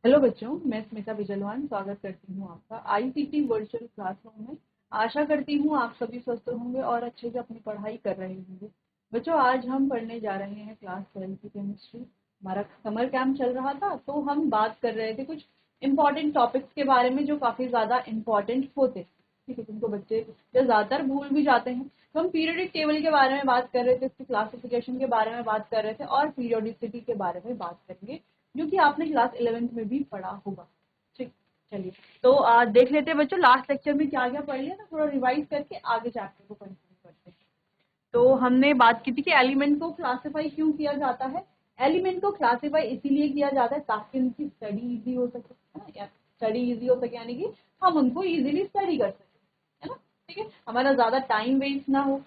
Hello बच्चों, मैं स्मिता बिजलवान स्वागत करती हूँ आपका आईसीटी वर्चुअल क्लासरूम में। आशा करती हूँ आप सभी स्वस्थ होंगे और अच्छे से अपनी पढ़ाई कर रहे होंगे। बच्चों, आज हम पढ़ने जा रहे हैं क्लास 12 की केमिस्ट्री। हमारा समर कैंप चल रहा था तो हम बात कर रहे थे कुछ इम्पॉर्टेंट टॉपिक्स के बारे में जो काफ़ी ज़्यादा इम्पॉर्टेंट होते हैं। ठीक है, जिनको बच्चे जो ज़्यादातर भूल भी जाते हैं। तो हम पीरियोडिक टेबल के बारे में बात कर रहे थे, इसकी क्लासिफिकेशन के बारे में बात कर रहे थे और पीरियोडिसिटी के बारे में बात करेंगे, जो कि आपने क्लास 11th में भी पढ़ा होगा। ठीक, चलिए तो देख लेते हैं बच्चों लास्ट लेक्चर में क्या क्या पढ़ लिया ना, थोड़ा रिवाइज करके आगे चैप्टर को कंटिन्यू करते हैं। तो हमने बात की थी कि एलिमेंट को क्लासिफाई क्यों किया जाता है। एलिमेंट को क्लासिफाई इसीलिए किया जाता है ताकि उनकी स्टडी इजी हो सके, है ना, या स्टडी इजी हो सके यानी कि हम उनको इजीली स्टडी कर सके, है ना। ठीक है, हमारा ज्यादा टाइम वेस्ट ना हो,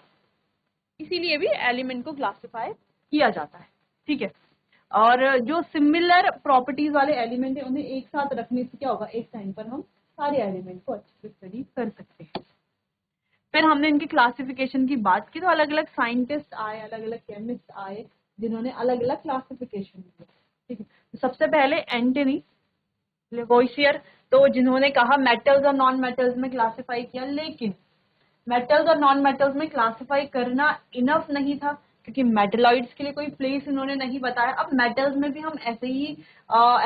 इसीलिए भी एलिमेंट को क्लासिफाई किया जाता है। ठीक है, और जो सिमिलर प्रॉपर्टीज वाले एलिमेंट है उन्हें एक साथ रखने से क्या होगा, एक टाइम पर हम सारे एलिमेंट को अच्छे से स्टडी कर सकते हैं। फिर हमने इनकी क्लासिफिकेशन की बात की तो अलग अलग साइंटिस्ट आए, अलग अलग केमिस्ट आए जिन्होंने अलग अलग क्लासिफिकेशन दिए। ठीक है, तो सबसे पहले एंटनी लेवोइसियर, तो जिन्होंने कहा मेटल्स और नॉन मेटल्स में क्लासिफाई किया, लेकिन मेटल्स और नॉन मेटल्स में क्लासिफाई करना इनफ नहीं था क्योंकि मेटलॉइड्स के लिए कोई प्लेस इन्होंने नहीं बताया। अब मेटल्स में भी हम ऐसे ही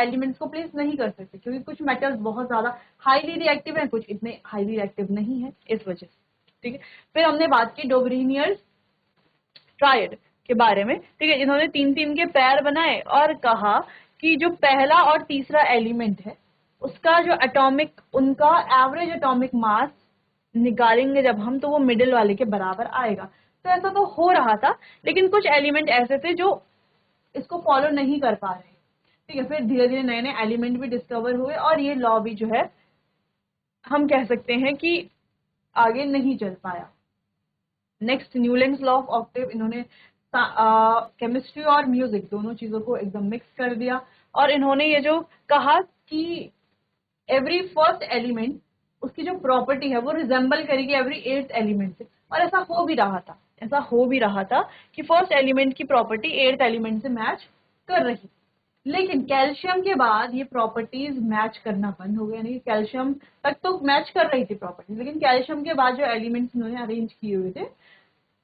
एलिमेंट्स को प्लेस नहीं कर सकते क्योंकि कुछ मेटल्स बहुत ज्यादा हाईली रिएक्टिव हैं, कुछ इतने हाईली रिएक्टिव नहीं है, इस वजह से। ठीक है, फिर हमने बात की डोबरिनियर्स ट्रायड के बारे में। ठीक है, जिन्होंने तीन तीन के पैर बनाए और कहा कि जो पहला और तीसरा एलिमेंट है उसका जो एटॉमिक, उनका एवरेज एटॉमिक मास निकालेंगे जब हम, तो वो मिडिल वाले के बराबर आएगा। तो ऐसा तो हो रहा था, लेकिन कुछ एलिमेंट ऐसे थे जो इसको फॉलो नहीं कर पा रहे। ठीक है, फिर धीरे धीरे नए नए एलिमेंट भी डिस्कवर हुए और ये लॉ भी जो है हम कह सकते हैं कि आगे नहीं चल पाया। Next Newlands law of Octave, इन्होंने केमिस्ट्री और म्यूजिक दोनों चीजों को एकदम मिक्स कर दिया और इन्होंने ये जो कहा कि एवरी फर्स्ट एलिमेंट, उसकी जो प्रॉपर्टी है वो रिजेंबल करेगी एवरी एट्थ एलिमेंट से। और ऐसा हो भी रहा था, ऐसा हो भी रहा था कि फर्स्ट एलिमेंट की प्रॉपर्टी एट्थ एलिमेंट से मैच कर रही। लेकिन कैल्शियम के बाद ये प्रॉपर्टीज मैच करना बंद हो गया। यानी कैल्शियम तक तो मैच कर रही थी प्रॉपर्टीज, लेकिन कैल्शियम के बाद जो एलिमेंट्स इन्होंने अरेंज किए हुए थे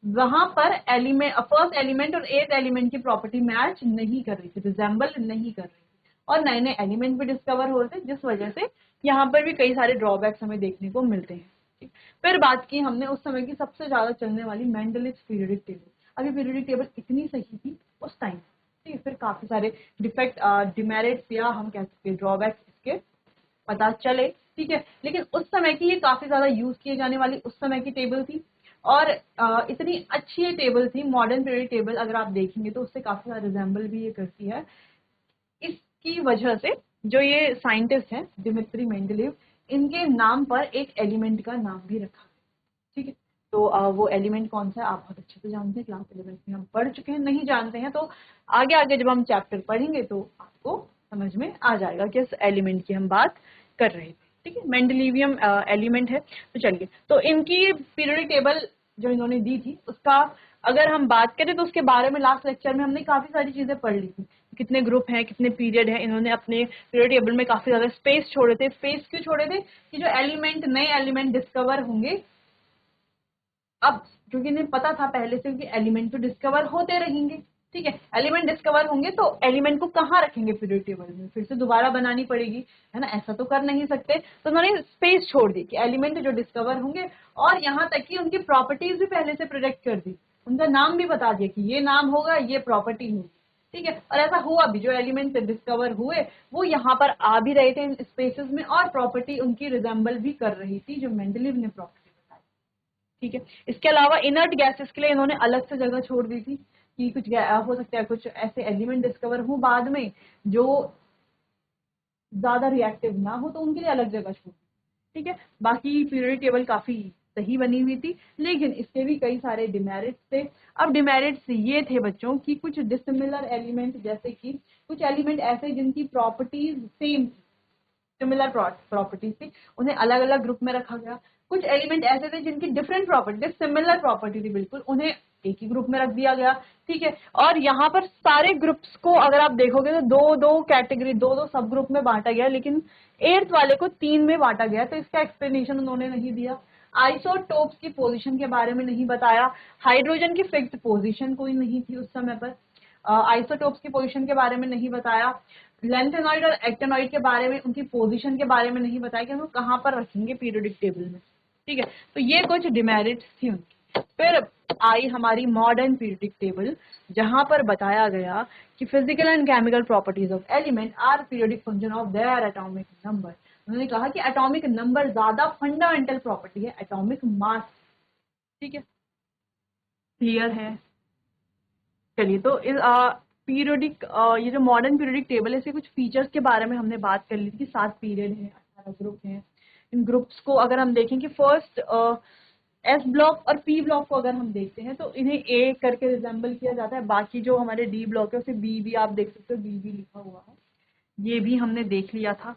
वहां पर एलिमेंट, फर्स्ट एलिमेंट और एथ एलिमेंट की प्रॉपर्टी मैच नहीं कर रही थी, रिजेंबल नहीं कर रही थी और नए नए एलिमेंट भी डिस्कवर हो रहे थे, जिस वजह से यहाँ पर भी कई सारे ड्रॉबैक्स हमें देखने को मिलते हैं। ठीक, फिर बात की हमने उस समय की सबसे ज्यादा चलने वाली मेंडलिस पीरियोडिक टेबल। अभी पीरियोडिक टेबल इतनी सही थी उस टाइम। ठीक है, फिर काफी सारे डिफेक्ट, डिमेरिट्स या हम कह सकते हैं ड्रॉबैक्स इसके पता चले। ठीक है, लेकिन उस समय की ये काफी ज्यादा यूज किए जाने वाली उस समय की टेबल थी और इतनी अच्छी ये टेबल थी। मॉडर्न पीरियड टेबल अगर आप देखेंगे तो उससे काफी ज्यादा रिजेंबल भी ये करती है। इसकी वजह से जो ये साइंटिस्ट हैं दिमित्री मेंडलीव, इनके नाम पर एक एलिमेंट का नाम भी रखा है। ठीक है, तो वो एलिमेंट कौन सा है आप बहुत अच्छे से जानते हैं, क्लास 11 में हम पढ़ चुके हैं। नहीं जानते हैं तो आगे आगे जब हम चैप्टर पढ़ेंगे तो आपको समझ में आ जाएगा किस एलिमेंट की हम बात कर रहे थे। ठीक है, मेंडलीवियम एलिमेंट है। तो चलिए, तो इनकी पीरियोडिक टेबल जो इन्होंने दी थी उसका अगर हम बात करें तो उसके बारे में लास्ट लेक्चर में हमने काफी सारी चीजें पढ़ ली थी। कितने ग्रुप हैं, कितने पीरियड है, इन्होंने अपने पीरियड टेबल में काफी ज्यादा स्पेस छोड़े थे। स्पेस क्यों छोड़े थे कि जो एलिमेंट, नए एलिमेंट डिस्कवर होंगे, अब क्योंकि इन्हें पता था पहले से कि एलिमेंट तो डिस्कवर होते रहेंगे। ठीक है, एलिमेंट डिस्कवर होंगे तो एलिमेंट को कहाँ रखेंगे पीरियड टेबल में, फिर से दोबारा बनानी पड़ेगी, है ना, ऐसा तो कर नहीं सकते। तो उन्होंने स्पेस छोड़ दी कि एलिमेंट जो डिस्कवर होंगे और यहाँ तक कि उनकी प्रॉपर्टीज भी पहले से प्रिडिक्ट कर दी, उनका नाम भी बता दिया कि ये नाम होगा, ये प्रॉपर्टी होगी। ठीक है, और ऐसा हुआ भी, जो एलिमेंट डिस्कवर हुए वो यहाँ पर आ भी रहे थे इन स्पेसेस में और प्रॉपर्टी उनकी रिजेंबल भी कर रही थी जो मेंडलीव ने प्रॉपर्टी। ठीक है, इसके अलावा इनर्ट गैसेस के लिए इन्होंने अलग से जगह छोड़ दी थी कि कुछ हो सकता है कुछ ऐसे एलिमेंट डिस्कवर हो बाद में जो ज्यादा रिएक्टिव ना हो, तो उनके लिए अलग जगह छोड़ दी। ठीक है, बाकी पीरियोडिक टेबल काफी सही बनी हुई थी, लेकिन इसके भी कई सारे डिमेरिट्स थे। अब डिमेरिट्स ये थे बच्चों की कुछ डिसिमिलर एलिमेंट, जैसे कि कुछ एलिमेंट ऐसे जिनकी प्रॉपर्टीज सेम, सिमिलर प्रॉपर्टीज थी, उन्हें अलग अलग ग्रुप में रखा गया। कुछ एलिमेंट ऐसे थे जिनकी डिफरेंट प्रॉपर्टी, सिमिलर प्रॉपर्टी थी बिल्कुल, उन्हें एक ही ग्रुप में रख दिया गया, ठीक है। और यहाँ पर सारे ग्रुप्स को अगर आप देखोगे तो दो दो कैटेगरी, दो दो सब ग्रुप में बांटा गया, लेकिन 8th वाले को 3 में बांटा गया, तो इसका एक्सप्लेनेशन उन्होंने नहीं दिया। आइसोटोप्स की पोजीशन के बारे में नहीं बताया, हाइड्रोजन की फिक्स्ड पोजीशन कोई नहीं थी उस समय पर, आइसोटोप्स की पोजीशन के बारे में नहीं बताया, लेंथेनॉइड और एक्टेनॉइड के बारे में, उनकी पोजीशन के बारे में नहीं बताया कि वो कहाँ पर रखेंगे पीरियोडिक टेबल में, ठीक है। तो ये कुछ डिमेरिट्स थी उनकी। फिर आई हमारी मॉडर्न पीरियोडिक टेबल, जहां पर बताया गया कि physical and chemical properties of element are periodic function of their atomic number. उन्होंने कहा कि एटॉमिक नंबर ज्यादा फंडामेंटल प्रॉपर्टी है एटॉमिक मास, ठीक है। क्लियर है? चलिए, तो इस पीरियोडिक ये जो मॉडर्न पीरियोडिक टेबल है, इसके कुछ फीचर्स के बारे में हमने बात कर ली थी कि 7 पीरियड हैं, 18 ग्रुप हैं। इन ग्रुप्स को अगर हम देखें कि फर्स्ट एस ब्लॉक और पी ब्लॉक को अगर हम देखते हैं तो इन्हें ए करके रिजेंबल किया जाता है, बाकी जो हमारे डी ब्लॉक है उसे बी भी आप देख सकते हो, बी भी लिखा हुआ है, ये भी हमने देख लिया था,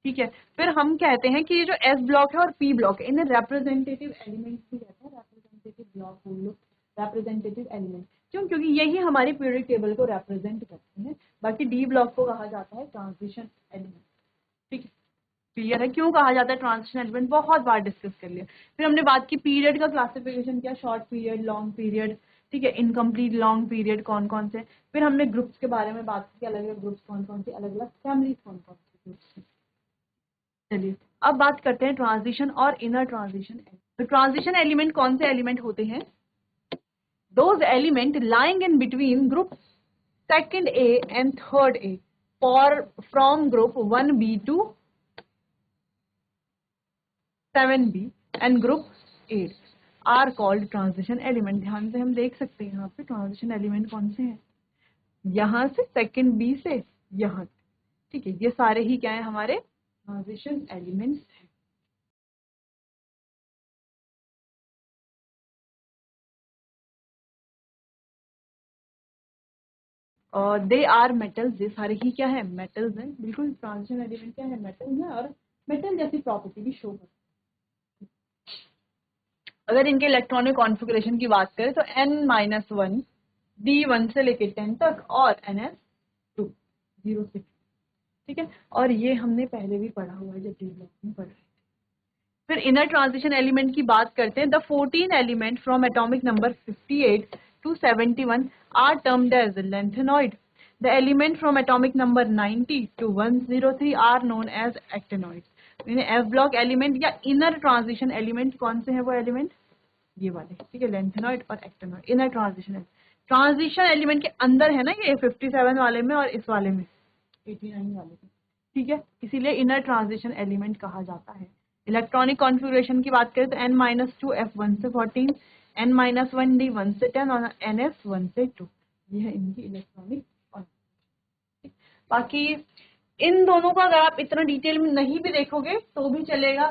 ठीक है। फिर हम कहते हैं कि ये जो एस ब्लॉक है और पी ब्लॉक है, इन्हें रिप्रेजेंटेटिव एलिमेंट्स भी कहते हैं, रिप्रेजेंटेटिव ब्लॉक बोल लो, रिप्रेजेंटेटिव एलिमेंट, क्यों? क्योंकि यही हमारी पीरियोडिक टेबल को रिप्रेजेंट करते हैं। बाकी डी ब्लॉक को कहा जाता है ट्रांजिशन एलिमेंट, ठीक है। क्लियर है क्यों कहा जाता है ट्रांजिशन एलिमेंट? बहुत बार डिस्कस कर लिया। फिर हमने बात की पीरियड का क्लासिफिकेशन किया, शॉर्ट पीरियड, लॉन्ग पीरियड, ठीक है, इनकम्प्लीट लॉन्ग पीरियड कौन कौन से। फिर हमने ग्रुप्स के बारे में बात की, अलग अलग ग्रुप्स कौन कौन से, अलग अलग फैमिलीज कौन कौन से ग्रुप्स। चलिए अब बात करते हैं ट्रांजिशन और इनर ट्रांजिशन। तो ट्रांजिशन एलिमेंट कौन से एलिमेंट होते हैं? Those element lying in between group second A and third A from group 1B to 7B and group 8 are called transition element। ध्यान से हम देख सकते हैं यहाँ पे ट्रांजिशन एलिमेंट कौन से हैं, यहाँ से सेकंड बी से यहाँ, ठीक है। ये सारे ही क्या है हमारे ट्रांजिशन एलिमेंट्स हैं। दे आर मेटल्स, ये सारे ही क्या है मेटल्स हैं, बिल्कुल ट्रांजिशन एलिमेंट क्या है मेटल्स है, और मेटल जैसी प्रॉपर्टी भी शो करते हैं। अगर इनके इलेक्ट्रॉनिक कॉन्फ़िगरेशन की बात करें तो n-1 d1 से लेके 10 तक और ns2 0 से, ठीक है। और ये हमने पहले भी पढ़ा हुआ है जब डी ब्लॉक में पढ़ रहे थे। फिर इनर ट्रांजिशन एलिमेंट की बात करते हैं। The 14 element from atomic number 58 to 71 are termed as lanthanoid. The element from atomic number 90 to 103 are known as actinoid. F block element या इनर ट्रांजिशन एलिमेंट कौन से हैं वो एलिमेंट? ये वाले, ठीक है, लेंथेनॉइड और एक्टेनॉइड इनर ट्रांजिशन एलिमेंट के अंदर है ना, ये 57 वाले में और इस वाले में 89 वाले में, ठीक है। इसीलिए इनर ट्रांजिशन एलिमेंट कहा जाता है। इलेक्ट्रॉनिक कॉन्फ़िगरेशन की बात करें तो n-2 f1 से 14, n-1 d 1 से 10 और ns 1 से 2, ये है इनकी इलेक्ट्रॉनिक कॉन्फ़िगरेशन। बाकी इन दोनों का अगर आप इतना डिटेल में नहीं भी देखोगे तो भी चलेगा,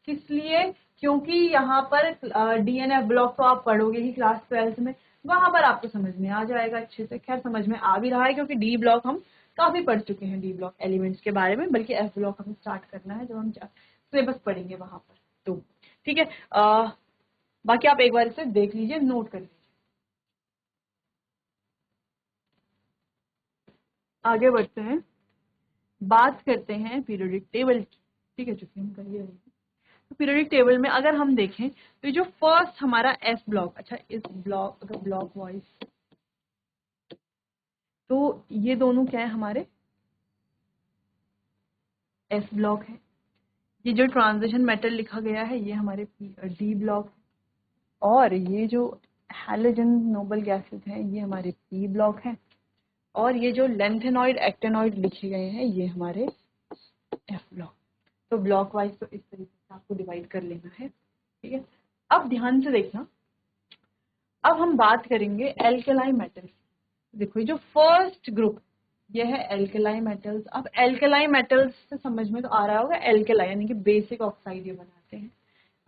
किस लिए? क्योंकि यहाँ पर डीएनएफ ब्लॉक तो आप पढ़ोगे ही क्लास 12 में, वहां पर आपको समझ में आ जाएगा अच्छे से। खैर समझ में आ भी रहा है क्योंकि डी ब्लॉक हम काफी पढ़ चुके हैं, डी ब्लॉक एलिमेंट्स के बारे में, बल्कि एफ ब्लॉक हमें स्टार्ट करना है जब हम सिलेबस पढ़ेंगे वहां पर, तो ठीक है। बाकी आप एक बार इसे देख लीजिए, नोट कर लीजिए। आगे बढ़ते हैं, बात करते हैं पीरियोडिक टेबल की, ठीक है, चूंकि हम कर ही रहे हैं। तो पीरियोडिक टेबल में अगर हम देखें तो जो फर्स्ट हमारा एस ब्लॉक, अच्छा इस ब्लॉक अगर ब्लॉक वाइज, तो ये दोनों क्या है हमारे एस ब्लॉक है। ये जो ट्रांजिशन मेटल लिखा गया है ये हमारे डी ब्लॉक, और ये जो हैलोजन नोबल गैसेस हैं ये हमारे पी ब्लॉक हैं, और ये जो लेंथेनॉइड एक्टेनॉइड लिखे गए हैं ये हमारे एफ ब्लॉक। तो ब्लॉक वाइज तो इस तरीके से आपको डिवाइड कर लेना है, ठीक है। अब ध्यान से देखना, अब हम बात करेंगे एल्केलाई मेटल्स। देखो ये जो फर्स्ट ग्रुप ये है एल्केलाई मेटल्स। अब एल्केलाई मेटल्स से समझ में तो आ रहा होगा, एल्केलाई यानी कि बेसिक ऑक्साइड ये बनाते हैं।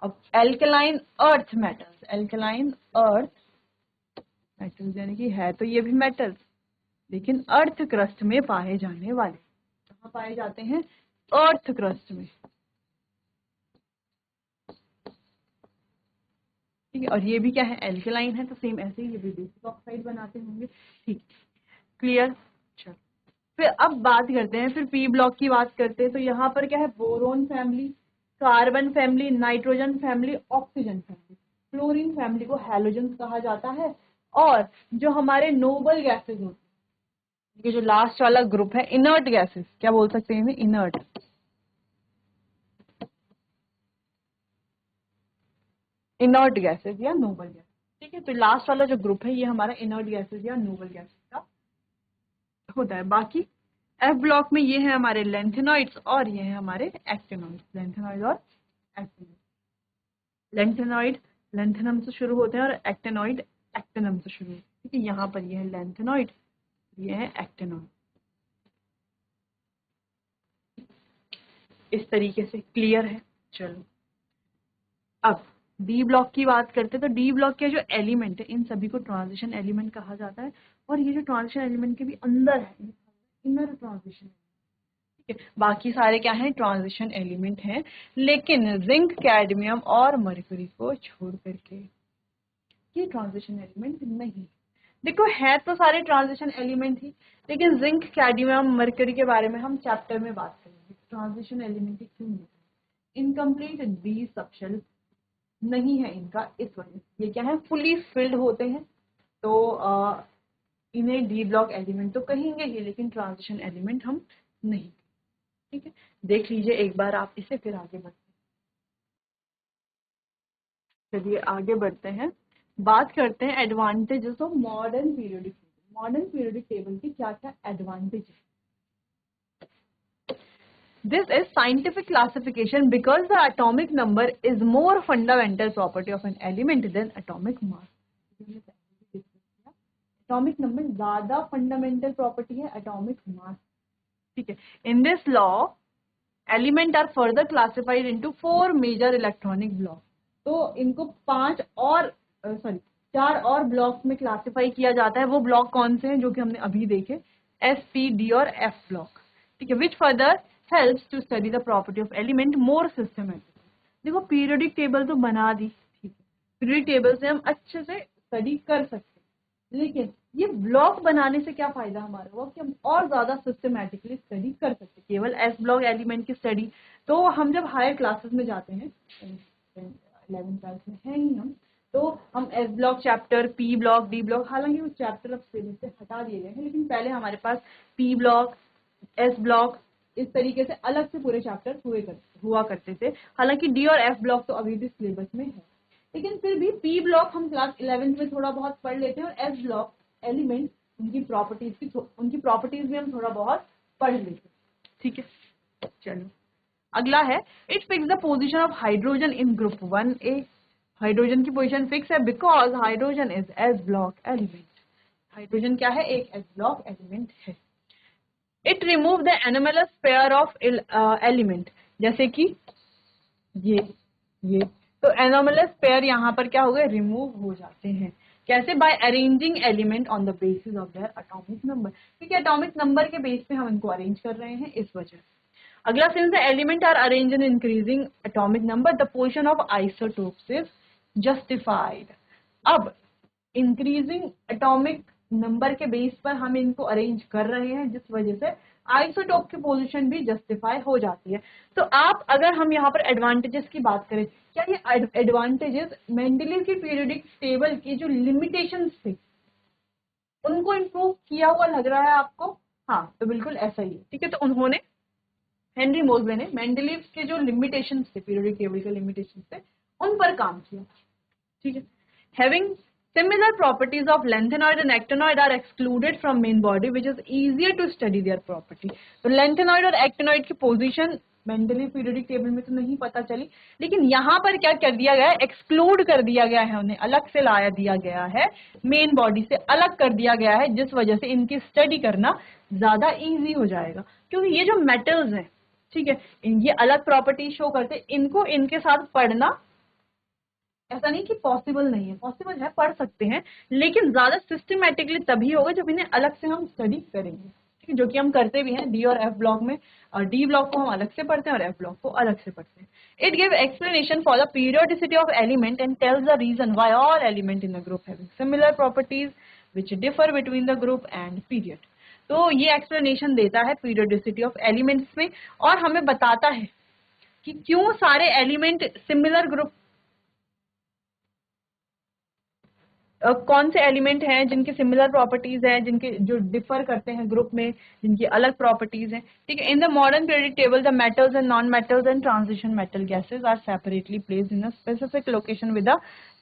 अब alkaline earth metals, alkaline earth metals यानी कि है तो ये भी मेटल्स, लेकिन अर्थ क्रस्ट में पाए जाने वाले। कहाँ पाए जाते हैं? अर्थ क्रस्ट में, ठीक है, और ये भी क्या है, एल्केलाइन है, तो सेम ऐसे ही ये भी बेसिक ऑक्साइड बनाते होंगे। ठीक, क्लियर। चलो फिर अब बात करते हैं, फिर पी ब्लॉक की बात करते हैं। तो यहाँ पर क्या है, boron family, carbon family, nitrogen family, oxygen family, fluorine family को हैलोजन कहा जाता है। और जो हमारे नोबल गैसेज होते हैं, ये जो लास्ट वाला ग्रुप है, इनर्ट गैसेस, क्या बोल सकते हैं इन्हें, इनर्ट, इनर्ट गैसेस या नोबल गैसेस। ठीक है, तो लास्ट वाला जो ग्रुप है ये हमारा इनर्ट गैसेस या नोबल गैसेस का होता है। बाकी एफ ब्लॉक में ये है हमारे लेंथेनॉइड्स और ये है हमारे एक्टिनॉइड्स, लेंथेनॉइड और एक्टिनॉइड। लेंथेनॉइड लेंथेनम से शुरू होते हैं और एक्टिनॉइड एक्टिनम से शुरू होते हैं। ठीक है, यहाँ पर ये है लेंथेनॉइड, ये है एक्टिनॉइड। इस तरीके से क्लियर है। चलो अब डी ब्लॉक की बात करते हैं। तो डी ब्लॉक के जो एलिमेंट है इन सभी को ट्रांजिशन एलिमेंट कहा जाता है। और ये जो ट्रांजिशन एलिमेंट के भी अंदर है, इनर ट्रांजिशन, ठीक है, बाकी सारे क्या है, ट्रांजिशन एलिमेंट हैं, लेकिन जिंक, कैडमियम और मरकरी को छोड़ करके ये ट्रांजिशन एलिमेंट नहीं। देखो है तो सारे ट्रांजिशन एलिमेंट ही, लेकिन जिंक, कैडमियम, मरकरी के बारे में हम चैप्टर में बात करेंगे। ट्रांजिशन एलिमेंट क्यों नहीं, इनकम्प्लीट डी सबशेल नहीं है इनका, इस वजह से ये क्या है, फुली फिल्ड होते हैं। तो इन्हें डी ब्लॉक एलिमेंट तो कहेंगे ही, लेकिन ट्रांजिशन एलिमेंट हम नहीं। ठीक है, देख लीजिए एक बार आप इसे, फिर आगे बढ़ते हैं। चलिए आगे बढ़ते हैं, बात करते हैं advantages of modern periodic table. Modern periodic table की क्या क्या एडवांटेज है। This is scientific classification because the atomic number is more fundamental property of an element than atomic mass. Atomic number ज्यादा fundamental property है atomic mass। ठीक है, in this law element are further classified into 4 major electronic blocks। तो इनको 5 और sorry 4 और block में classify किया जाता है। वो ब्लॉक कौन से हैं, जो कि हमने अभी देखे, एस, पी, डी और एफ ब्लॉक। ठीक है, which further helps to study the property of element more systematic. देखो पीरियोडिक टेबल तो बना दी, ठीक है, पीरियोडिक टेबल से हम अच्छे से स्टडी कर सकते हैं, लेकिन ये ब्लॉक बनाने से क्या फायदा हमारा हुआ कि हम और ज्यादा सिस्टमेटिकली स्टडी कर सकते हैं। केवल एस ब्लॉक एलिमेंट की स्टडी तो हम जब हायर क्लासेस में जाते हैं, 11th क्लास में है ही तो हम S block chapter, P block, D block, हालांकि वो चैप्टर अब सिलेबस से हटा दिए गए हैं, लेकिन पहले हमारे पास पी ब्लॉक, एस ब्लॉक, इस तरीके से अलग से पूरे चैप्टर हुआ करते थे। हालांकि डी और एफ ब्लॉक तो अभी भी सिलेबस में है, लेकिन फिर भी पी ब्लॉक हम क्लास 11th में थोड़ा बहुत पढ़ लेते हैं, और एस ब्लॉक एलिमेंट उनकी प्रॉपर्टीज भी हम थोड़ा बहुत पढ़ लेते हैं। ठीक है, चलो अगला है, it fix the position of hydrogen in group 1A। Hydrogen की पोजीशन फिक्स है because hydrogen is S block element. Hydrogen क्या है, एक एस ब्लॉक एलिमेंट है। It remove the anomalous pair of element, जैसे कि ये तो एनोमलस पेयर यहाँ पर क्या हो गए, रिमूव हो जाते हैं। कैसे, by arranging element on the basis of their atomic number, क्योंकि एटॉमिक नंबर के बेस पे हम इनको अरेंज कर रहे हैं, इस वजह से। अगला, since the element are arrange in increasing atomic number the position of isotopes is justified. अब इंक्रीजिंग एटॉमिक नंबर के बेस पर हम इनको अरेंज कर रहे हैं, जिस वजह से आइसोटोप की पोजीशन भी जस्टिफाई हो जाती है। तो आप अगर हम यहाँ पर एडवांटेजेस की बात करें, क्या ये एडवांटेजेस मेंडलीव की पीरियोडिक टेबल की जो लिमिटेशंस थे उनको इम्प्रूव किया हुआ लग रहा है आपको? हाँ, तो बिल्कुल ऐसा ही है। ठीक है, तो उन्होंने, हेनरी मोजले ने मेंडलीव के जो लिमिटेशंस थे, पीरियोडिक टेबल के लिमिटेशंस थे, उन पर काम किया। ठीक है, having similar properties of lanthanoid and actinoid are excluded from main body which is easier to study their property। तो lanthanoid और actinoid की पोजीशन मेंडलीव पीरियोडिक टेबल में तो नहीं पता चली, लेकिन यहाँ पर क्या कर दिया गया है, एक्सक्लूड कर दिया गया है, उन्हें अलग से लाया दिया गया है, मेन बॉडी से अलग कर दिया गया है, जिस वजह से इनकी स्टडी करना ज्यादा इजी हो जाएगा। क्योंकि ये जो मेटल्स हैं, ठीक है, ये अलग प्रॉपर्टी शो करते, इनको इनके साथ पढ़ना ऐसा नहीं कि पॉसिबल नहीं है, पॉसिबल है, पढ़ सकते हैं, लेकिन ज्यादा सिस्टमेटिकली तभी होगा जब इन्हें अलग से हम स्टडी करेंगे। जो कि हम करते भी हैं डी और एफ ब्लॉक में, और डी ब्लॉक को हम अलग से पढ़ते हैं और एफ ब्लॉक को अलग से पढ़ते हैं। It give explanation for the periodicity of element and tells the reason why all element in the group having similar properties which differ between the group and period. तो ये एक्सप्लेनेशन देता है periodicity of elements में, और हमें बताता है कि क्यों सारे एलिमेंट सिमिलर ग्रुप, कौन से एलिमेंट हैं जिनकी सिमिलर प्रॉपर्टीज हैं, जिनके जो डिफर करते हैं ग्रुप में, जिनकी अलग प्रॉपर्टीज हैं। ठीक है, in the modern periodic table the metals and non metals and transition metal gases are separately placed in a specific location with a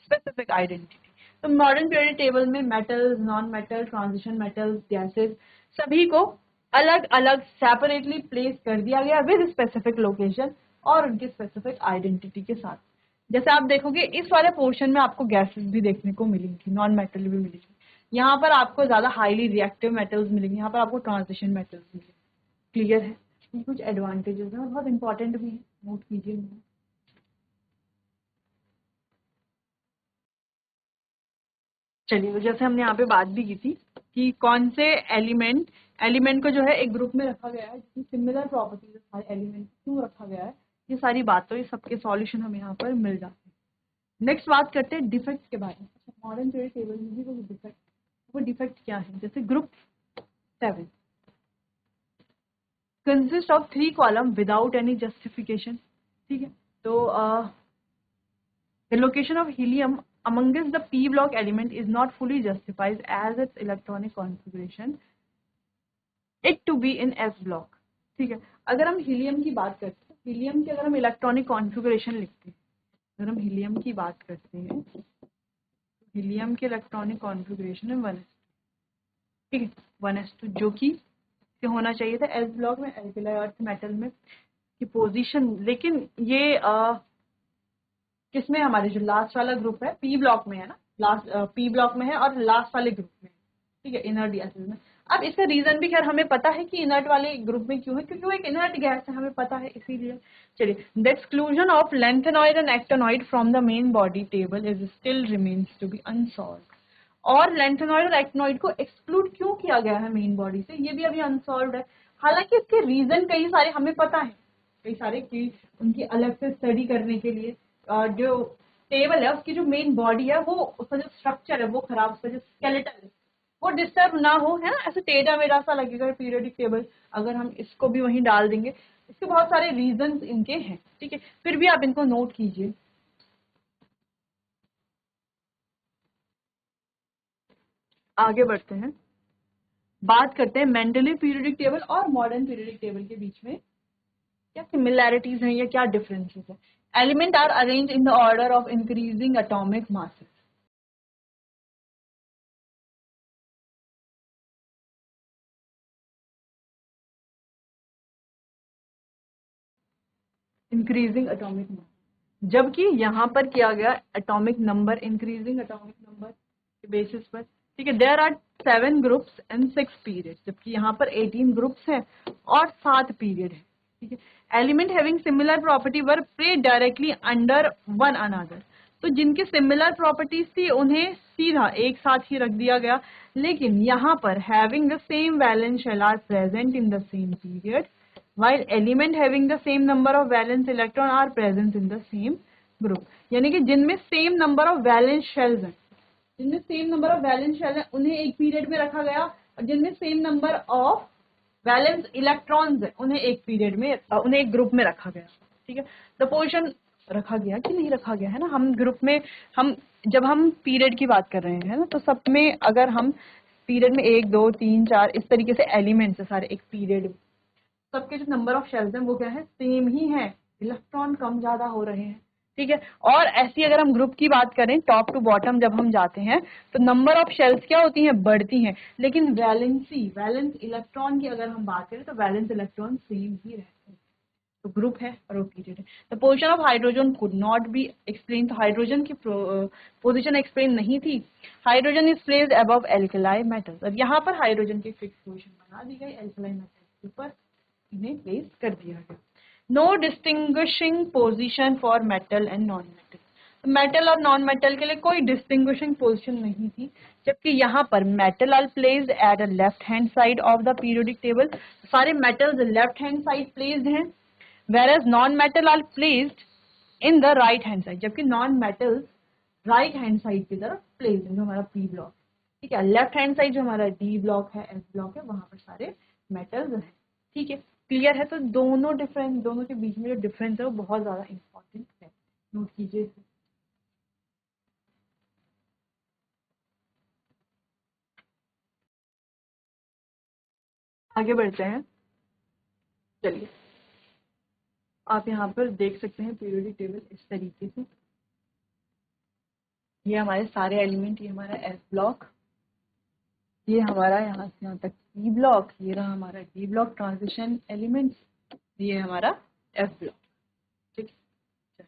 specific identity. तो मॉडर्न पीरियोडिक टेबल में metals, non metal, transition metals, gases सभी को अलग अलग separately place कर दिया गया with specific location और उनके स्पेसिफिक आइडेंटिटी के साथ। जैसे आप देखोगे इस वाले पोर्शन में आपको गैसेस भी देखने को मिलेंगी, नॉन मेटल भी मिलेंगी, यहाँ पर आपको ज्यादा हाईली रिएक्टिव मेटल्स मिलेंगे, यहाँ पर आपको ट्रांजिशन मेटल्स मिलेंगे। क्लियर है? ये कुछ एडवांटेजेस हैं और बहुत इंपॉर्टेंट भी है, नोट कीजिए। चलिए, तो जैसे हमने यहाँ पे बात भी की थी कि कौन से एलिमेंट को जो है एक ग्रुप में रखा गया है, जिसकी सिमिलर प्रॉपर्टीज सारे एलिमेंट क्यों रखा गया है, ये सारी बातों, ये सबके सॉल्यूशन हमें यहाँ पर मिल जाते हैं। नेक्स्ट बात करते हैं डिफेक्ट के बारे में। मॉडर्न पीरियड टेबल में भी वो डिफेक्ट क्या है? जैसे group 7 consist of 3 column without any justification. ठीक है, तो the location of helium amongst the p block element is not fully justified as its electronic configuration it to be in s block। ठीक है, अगर हम हीलियम की बात करते हैं, हीलियम की अगर हम इलेक्ट्रॉनिक कॉन्फ़िगरेशन लिखते हैं, अगर हम हीलियम की बात करते हैं, हीलियम के इलेक्ट्रॉनिक कॉन्फ़िगरेशन है 1s2। ठीक है, 1s2 जो कि होना चाहिए था एस ब्लॉक में, एल्कली अर्थ मेटल में की पोजीशन, लेकिन ये किसमें, हमारे जो लास्ट वाला ग्रुप है पी ब्लॉक में है ना, लास्ट पी ब्लॉक में है और लास्ट वाले ग्रुप में। ठीक है, इनर्ट गैसेस में। अब इसका रीजन भी खैर हमें पता है कि इनर्ट वाले ग्रुप में क्यों है, क्योंकि वो एक इनर्ट गैस है, हमें पता है, इसीलिए। चलिए, the exclusion of lanthanoid and actinoid from the main body table is still remains to be unsolved. और लैंथेनॉइड और एक्टिनॉइड को एक्सक्लूड क्यों किया गया है मेन बॉडी से, ये भी अभी अनसॉल्व्ड है। हालांकि इसके रीजन कई सारे हमें पता है, कई सारे कि उनकी अलग से स्टडी करने के लिए जो टेबल है उसकी जो मेन बॉडी है, वो उसका जो स्ट्रक्चर है वो खराब, उसका जो स्केलेटन है वो डिस्टर्ब ना हो, है ना, ऐसे टेढ़ा मेढ़ा सा लगेगा पीरियोडिक टेबल अगर हम इसको भी वहीं डाल देंगे। इसके बहुत सारे रीजंस इनके हैं। ठीक है, फिर भी आप इनको नोट कीजिए। आगे बढ़ते हैं, बात करते हैं मेंडलीव पीरियोडिक टेबल और मॉडर्न पीरियोडिक टेबल के बीच में क्या सिमिलैरिटीज हैं या क्या डिफरेंसेस है। Element are arrange in the order of increasing atomic masses. Increasing atomic number, जबकि यहाँ पर किया गया atomic number increasing atomic number के बेसिस पर। ठीक है, there are 7 groups and 6 period, जबकि यहाँ पर 18 ग्रुप्स हैं और 7 पीरियड है। ठीक है, element having similar property were placed directly under one another. तो जिनकी सिमिलर प्रॉपर्टीज थी उन्हें सीधा एक साथ ही रख दिया गया, लेकिन यहाँ पर having the same valence shell are present in the same period while element having the same number of valence electron are present in the same group। यानी कि जिनमें same number of valence shells हैं, जिनमें same number of valence shell है उन्हें एक period में रखा गया, और जिनमें same number of valence electrons है उन्हें एक पीरियड में, उन्हें एक ग्रुप में रखा गया। ठीक है, द पोजीशन रखा गया कि नहीं रखा गया है ना, हम ग्रुप में, हम जब हम पीरियड की बात कर रहे हैं ना, तो सब में अगर हम पीरियड में 1 2 3 4 इस तरीके से एलिमेंट्स है सारे एक पीरियड, सबके जो नंबर ऑफ शेल्स हैं वो क्या है, सेम ही है, इलेक्ट्रॉन कम ज्यादा हो रहे हैं। ठीक है, और ऐसी अगर हम ग्रुप की बात करें टॉप टू बॉटम जब हम जाते हैं तो नंबर ऑफ शेल्स क्या होती हैं, बढ़ती हैं, लेकिन वैलेंस इलेक्ट्रॉन की अगर हम बात करें तो वैलेंस इलेक्ट्रॉन सेम ही रहते हैं। तो ग्रुप है और वो पीरियड है। The position of hydrogen could not be explain, तो हाइड्रोजन की पोजीशन एक्सप्लेन नहीं थी। Hydrogen is placed above alkali metals, और यहाँ पर हाइड्रोजन की फिक्स पोजीशन बना दी गई एल्कलाई मेटल्स के ऊपर, इन्हें प्लेस कर दिया गया। No distinguishing position for metal and non metal, metal और नॉन मेटल के लिए कोई डिस्टिंग्विशिंग पोजीशन नहीं थी, जबकि यहाँ पर metal are placed at the left hand side of the periodic table, सारे metals left hand side placed हैं, whereas non metal are placed in the right hand side, जबकि non metals right hand side की तरफ placed है, जो हमारा P block, ठीक है। लेफ्ट हैंड साइड जो हमारा डी ब्लॉक है, एस ब्लॉक है, वहां पर सारे मेटल्स हैं, ठीक है। क्लियर है? तो दोनों डिफरेंस, दोनों के बीच में जो डिफरेंस है वो बहुत ज्यादा इंपॉर्टेंट है, नोट कीजिए। आगे बढ़ते हैं, चलिए। आप यहाँ पर देख सकते हैं पीरियोडिक टेबल इस तरीके से, ये हमारे सारे एलिमेंट, ये हमारा एस ब्लॉक, ये हमारा यहाँ से यहाँ तक पी ब्लॉक, ये रहा हमारा डी ब्लॉक ट्रांजिशन एलिमेंट्स, ये हमारा एफ ब्लॉक, ठीक है।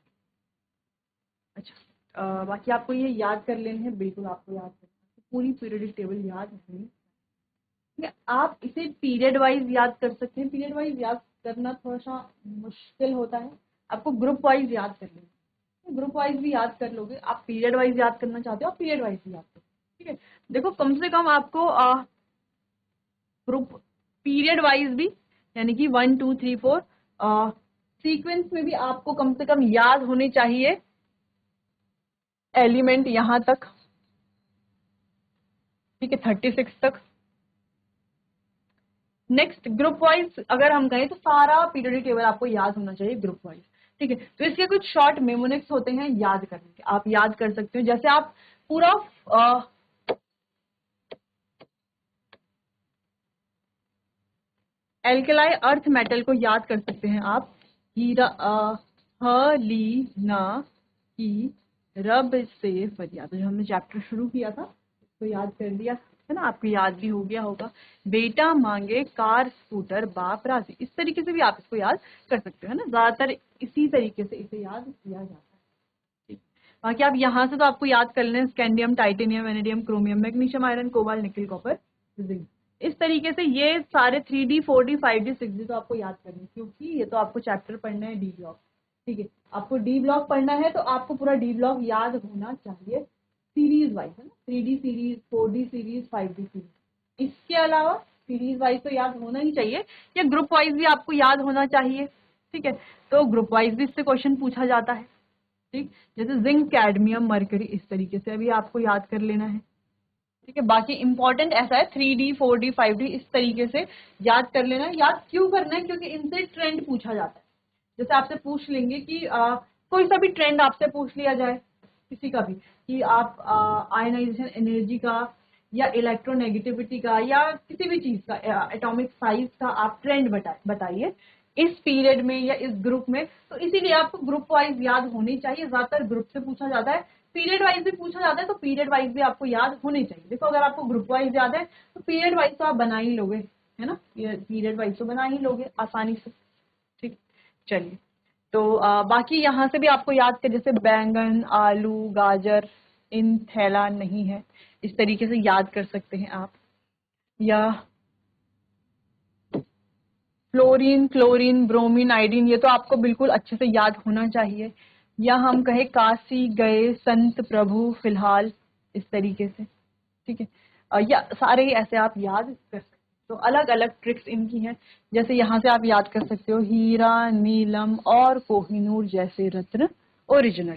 अच्छा, बाकी आपको ये याद कर लेने हैं, बिल्कुल आपको याद करना है, पूरी पीरियोडिक टेबल याद है। आप इसे पीरियड वाइज याद कर सकते हैं, पीरियड वाइज याद करना थोड़ा सा मुश्किल होता है, आपको ग्रुप वाइज याद कर लेना, ग्रुप वाइज भी याद कर लोगे। आप पीरियड वाइज याद करना चाहते हो, आप पीरियड वाइज भी याद करो, ठीक है। देखो कम से कम आपको ग्रुप पीरियड वाइज भी, यानी कि 1 2 3 4 सीक्वेंस में भी आपको कम से कम याद होने चाहिए एलिमेंट यहां तक, ठीक है, 36 तक। नेक्स्ट ग्रुप वाइज अगर हम कहें तो सारा पीरियोडिक टेबल आपको याद होना चाहिए ग्रुप वाइज, ठीक है। तो इसके कुछ शॉर्ट मेमोनिक्स होते हैं याद करने के, आप याद कर सकते हो। जैसे आप पूरा एल्केलाई अर्थ मेटल को याद कर सकते हैं आप, हीरा लीना की रब से फरियाद, जो हमने चैप्टर शुरू किया था उसको याद कर लिया है ना, आपको याद भी हो गया होगा। बेटा मांगे कार स्कूटर बाप राजी, इस तरीके से भी आप इसको याद कर सकते हो, है ना, ज्यादातर इसी तरीके से इसे याद किया जाता है। बाकी आप यहाँ से तो आपको याद कर लें, scandium, titanium, vanadium, chromium, magnesium, iron, cobalt, निकल, कॉपर, जिंक, इस तरीके से ये सारे 3D 4D 5D 6D तो आपको याद करने, क्योंकि ये तो आपको चैप्टर पढ़ना है डी ब्लॉक, ठीक है। आपको डी ब्लॉक पढ़ना है तो आपको पूरा डी ब्लॉक याद होना चाहिए सीरीज वाइज, है ना, 3D series, 4D series, 5D series. इसके अलावा सीरीज वाइज तो याद होना ही चाहिए, या ग्रुप वाइज भी आपको याद होना चाहिए, ठीक है। तो ग्रुप वाइज भी इससे क्वेश्चन पूछा जाता है, ठीक, जैसे जिंक, कैडमियम, मरकरी, इस तरीके से अभी आपको याद कर लेना है, ठीक है। बाकी इंपॉर्टेंट ऐसा है 3D 4D 5D इस तरीके से याद कर लेना है। याद क्यों करना है? क्योंकि इनसे ट्रेंड पूछा जाता है। जैसे आपसे पूछ लेंगे कि कोई सा भी ट्रेंड आपसे पूछ लिया जाए, किसी का भी, कि आप आयनाइजेशन एनर्जी का या इलेक्ट्रोनेगेटिविटी का या किसी भी चीज का, एटॉमिक साइज का आप ट्रेंड बताइए इस पीरियड में या इस ग्रुप में, तो इसीलिए आपको ग्रुप वाइज याद होनी चाहिए। ज्यादातर ग्रुप से पूछा जाता है, पीरियड वाइज भी पूछा जाता है, तो पीरियड वाइज भी आपको याद होने चाहिए। देखो अगर आपको ग्रुप वाइज याद है तो पीरियड वाइज तो आप बना ही लोगे, है ना, पीरियड वाइज तो बना ही लोगे आसानी से, ठीक। चलिए, तो बाकी यहाँ से भी आपको याद कर, जैसे बैंगन, आलू, गाजर, इन थैला नहीं है, इस तरीके से याद कर सकते हैं आप। या फ्लोरीन, क्लोरीन, ब्रोमीन, आयोडीन, ये तो आपको बिल्कुल अच्छे से याद होना चाहिए। या हम कहे काशी गए संत प्रभु फिलहाल, इस तरीके से, ठीक है। या सारे ही ऐसे आप याद कर सकते हैं। तो अलग अलग ट्रिक्स इनकी हैं, जैसे यहाँ से आप याद कर सकते हो हीरा, नीलम और कोहिनूर जैसे रत्न ओरिजिनल।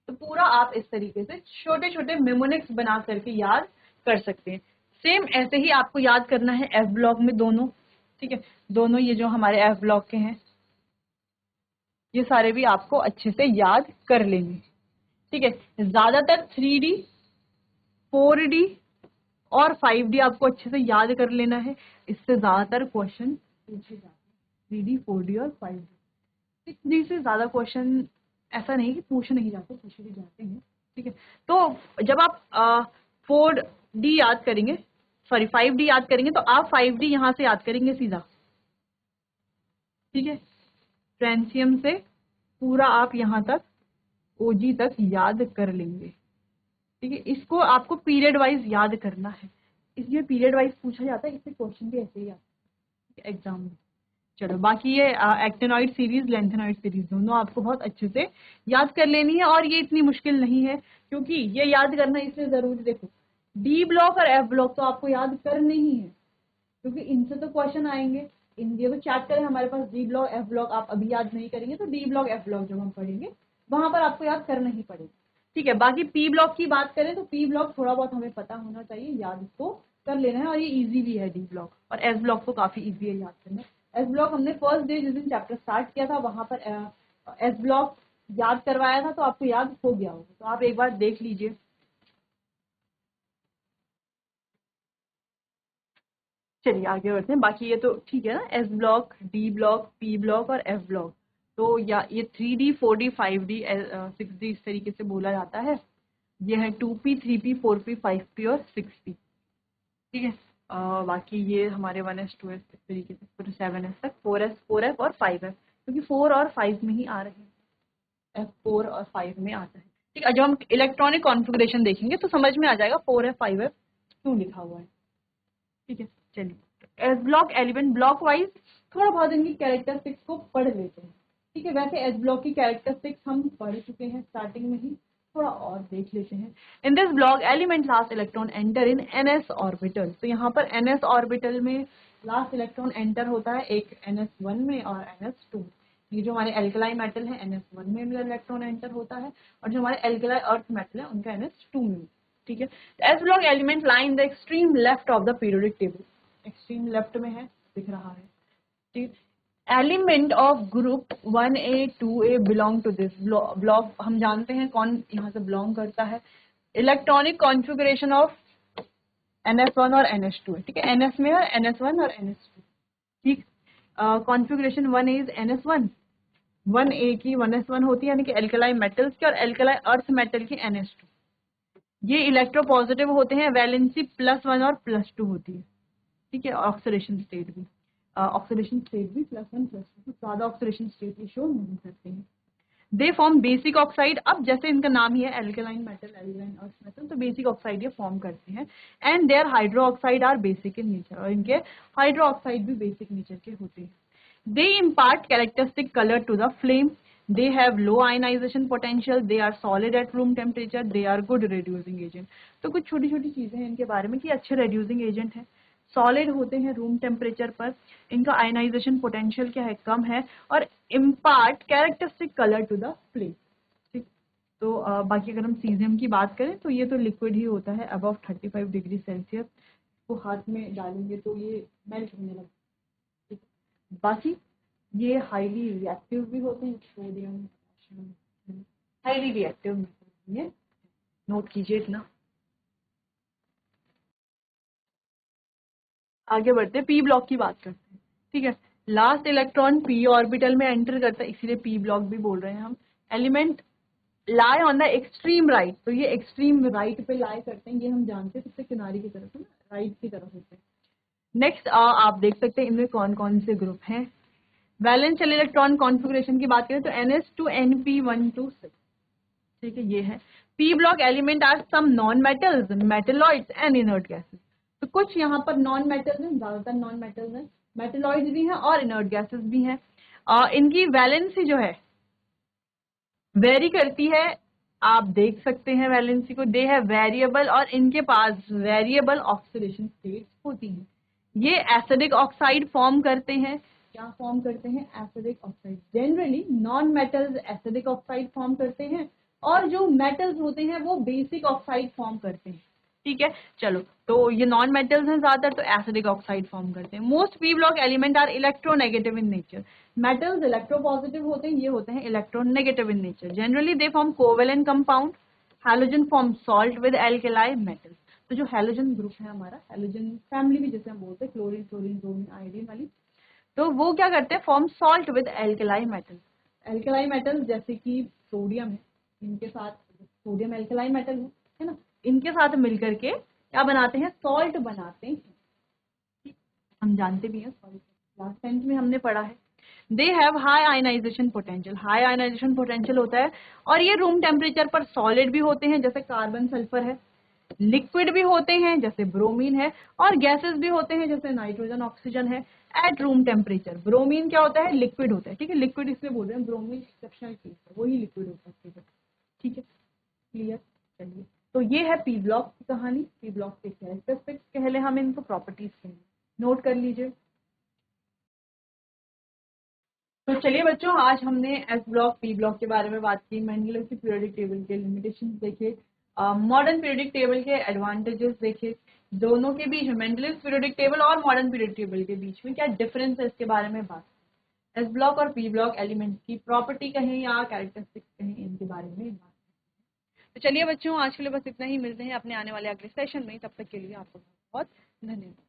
तो पूरा आप इस तरीके से छोटे छोटे मेमोनिक्स बना करके याद कर सकते हैं। सेम ऐसे ही आपको याद करना है एफ ब्लॉक में दोनों, ठीक है, दोनों ये जो हमारे एफ ब्लॉक के हैं ये सारे भी आपको अच्छे से याद कर लेंगे, ठीक है। ज्यादातर 3D 4D और 5D आपको अच्छे से याद कर लेना है, इससे ज्यादातर क्वेश्चन पूछे जाते हैं 3D 4D और 5D। 6D से ज्यादा क्वेश्चन ऐसा नहीं कि पूछ नहीं जाते, पूछे भी जाते हैं, ठीक है। तो जब आप 4D याद करेंगे, सॉरी 5D याद करेंगे, तो आप 5D यहाँ से याद करेंगे सीधा, ठीक है। फ्रेंसियम से पूरा आप यहाँ तक ओजी तक याद कर लेंगे, ठीक है। इसको आपको पीरियड वाइज याद करना है, इसलिए पीरियड वाइज पूछा जाता है, इससे क्वेश्चन भी ऐसे ही आते हैं एग्जाम में। चलो बाकी ये एक्टिनॉइड सीरीज लेंथेनॉइड सीरीज दोनों आपको बहुत अच्छे से याद कर लेनी है, और ये इतनी मुश्किल नहीं है क्योंकि ये याद करना इसलिए जरूरी, देखो डी ब्लॉक और एफ ब्लॉक तो आपको याद करने ही है क्योंकि इनसे तो क्वेश्चन आएंगे। इन ये तो चैप्टर है हमारे पास डी ब्लॉक एफ ब्लॉक, आप अभी याद नहीं करेंगे तो डी ब्लॉक एफ ब्लॉक जब हम पढ़ेंगे वहां पर आपको याद करना ही पड़ेगा। ठीक है, बाकी पी ब्लॉक की बात करें तो पी ब्लॉक थोड़ा बहुत हमें पता होना चाहिए, याद इसको कर लेना है, और ये इजी भी है डी ब्लॉक, और एस ब्लॉक तो काफी इजी है याद करना। एस ब्लॉक हमने फर्स्ट डे जिस दिन चैप्टर स्टार्ट किया था वहां पर एस ब्लॉक याद करवाया था, तो आपको याद हो गया होगा, तो आप एक बार देख लीजिए। चलिए आगे बढ़ते हैं, बाकी ये तो ठीक है ना, S block, D block, P block और एफ ब्लॉक। तो या ये 3D 4D 5D 6D इस तरीके से बोला जाता है। ये है 2P 3P 4P 5P और 6P। ठीक है, बाकी ये हमारे 1S 2S इस तरीके से पूरे 7S तक, 4S 4F और 5F, क्योंकि 4 और 5 में ही आ रहे हैं, F4 और 5 में आता है। ठीक है, जब हम इलेक्ट्रॉनिक कॉन्फ़िगरेशन देखेंगे तो समझ में आ जाएगा 4F 5F क्यों लिखा हुआ है। ठीक है, चलिए S block element block wise थोड़ा बहुत इनकी कैरेक्टरिस्टिक्स को पढ़ लेते हैं। ठीक है, वैसे एस ब्लॉक की कैरेक्टरिस्टिक्स हम पढ़ चुके हैं स्टार्टिंग में ही, थोड़ा और देख लेते हैं। In this block element last electron enter in NS orbital. तो यहाँ पर एनएस ऑर्बिटल में लास्ट इलेक्ट्रॉन एंटर होता है, एक NS1 में और NS2। ये जो हमारे एल्कलाई मेटल है NS1 में इनका इलेक्ट्रॉन एंटर होता है, और जो हमारे एल्कलाई अर्थ मेटल है उनका NS2 में। ठीक है, S block element lie in the extreme left of the periodic table, extreme left में है, दिख रहा है। ठीक, element of group 1A 2A belong to this block. हम जानते हैं कौन यहाँ से बिलोंग करता है, इलेक्ट्रॉनिक कॉन्फ़िगरेशन ऑफ NS1 और NS2 है। ठीक है, NS में है NS1 और NS2। ठीक, configuration 1A is NS1, 1A की 1S1 होती है यानी कि एल्कलाई मेटल्स की, और एल्कलाई अर्थ मेटल की NS2। ये इलेक्ट्रोपॉजिटिव होते हैं, वैलेंसी +1 और +2 होती है। ठीक है, ऑक्सीडेशन स्टेट भी +1 +2, तो ज्यादा ऑक्सीडेशन स्टेट ये शो नहीं करते हैं। दे फॉर्म बेसिक ऑक्साइड, अब जैसे इनका नाम ही है alkaline metal, alkaline earth metal, तो बेसिक ऑक्साइड ये फॉर्म करते हैं। And their hydroxide are basic in nature, और इनके हाइड्रो ऑक्साइड भी बेसिक नेचर के होते हैं। They impart characteristic colour to the flame, they have low ionization potential, they are solid at room temperature, they are good reducing agent। तो कुछ छोटी छोटी चीजें हैं इनके बारे में कि अच्छे reducing agent हैं, सॉलिड होते हैं रूम टेम्परेचर पर, इनका आयनाइजेशन पोटेंशियल क्या है, कम है, और impart characteristic colour to the flame. ठीक, तो बाकी अगर हम सीजियम की बात करें तो ये तो लिक्विड ही होता है, अबव 35 डिग्री सेल्सियस, को हाथ में डालेंगे तो ये मेल्ट होने लगता है। बाकी ये हाईली रिएक्टिव भी होते हैं, सोडियम हाईली रिएक्टिव ये नोट कीजिए इतना। आगे बढ़ते हैं, पी ब्लॉक की बात करते हैं। ठीक है, लास्ट इलेक्ट्रॉन पी ऑर्बिटल में एंटर करता है, इसीलिए पी ब्लॉक भी बोल रहे हैं हम। Element lie on the extreme right, तो ये एक्सट्रीम राइट पे लाई करते हैं, ये हम जानते हैं, सबसे किनारे की तरफ है ना, राइट की तरफ होते हैं। नेक्स्ट आप देख सकते हैं इनमें कौन कौन से ग्रुप हैं। वैलेंस इलेक्ट्रॉन कॉन्फ़िगरेशन की बात करें तो NS2 Np126। ठीक है, ये है। P block element are some non metals, metalloids and inert gases. तो कुछ यहाँ पर नॉन मेटल्स हैं, ज्यादातर नॉन मेटल्स हैं, मेटेलॉइड्स भी हैं और इनर्ट गैसेस भी हैं। इनकी वैलेंसी जो है वेरी करती है, आप देख सकते हैं वैलेंसी को, दे है वेरिएबल, और इनके पास वेरिएबल ऑक्सीडेशन स्टेट्स होती हैं। ये एसिडिक ऑक्साइड फॉर्म करते हैं, क्या फॉर्म करते हैं, acidic oxide. Generally non metals acidic oxide form करते हैं, और जो मेटल्स होते हैं वो बेसिक ऑक्साइड फॉर्म करते हैं। ठीक है, चलो तो ये नॉन मेटल्स हैं ज्यादातर, तो एसिडिक ऑक्साइड फॉर्म करते हैं। Most P block element are electronegative in nature, metals electropositive होते हैं, ये होते हैं electronegative in nature. Generally they form covalent compound, halogen form salt with alkali metals. तो जो हैलोजन ग्रुप है हमारा, हैलोजन फैमिली भी जैसे हम बोलते हैं, क्लोरीन फ्लोरीन ब्रोमीन आयोडीन वाली, तो वो क्या करते हैं, form salt with alkali metals. Alkali metals जैसे कि सोडियम है, इनके साथ सोडियम एल्केलाई मेटल है ना, इनके साथ मिलकर के क्या बनाते हैं, सॉल्ट बनाते हैं। हम जानते भी हैं, सॉल्ट लास्ट 10th में हमने पढ़ा है। They have high ionization potential, high ionization potential होता है, और ये रूम टेम्परेचर पर सॉलिड भी होते हैं जैसे कार्बन सल्फर है, लिक्विड भी होते हैं जैसे ब्रोमीन है, और गैसेस भी होते हैं जैसे नाइट्रोजन ऑक्सीजन है। At room temperature. ब्रोमीन क्या होता है, लिक्विड होता है, ठीक है, लिक्विड इसलिए बोल रहे हैं, ब्रोमीन एक्सेप्शनल केस है, वही लिक्विड होता है, ठीक है, क्लियर। चलिए, तो ये है पी ब्लॉक की कहानी। पी ब्लॉक के कैरेक्टरिस्टिक्स पहले हम इनको प्रॉपर्टीज कहेंगे, नोट कर लीजिए। तो चलिए बच्चों, आज हमने एस ब्लॉक पी ब्लॉक के बारे में बात की, मेंडलेव की पीरियोडिक टेबल के लिमिटेशन देखे, मॉडर्न पीरियोडिक टेबल के एडवांटेजेस देखे, दोनों के बीच में मेंडलेव पीरियोडिक टेबल और मॉडर्न पीरियोडिक टेबल के बीच में क्या डिफरेंस है इसके बारे में बात, एस ब्लॉक और पी ब्लॉक एलिमेंट्स की प्रॉपर्टी कहें या कैरेक्टरिस्टिक्स कहें, इनके बारे में बात। तो चलिए बच्चों, आज के लिए बस इतना ही, मिलते हैं अपने आने वाले अगले सेशन में, तब तक के लिए आपको बहुत धन्यवाद।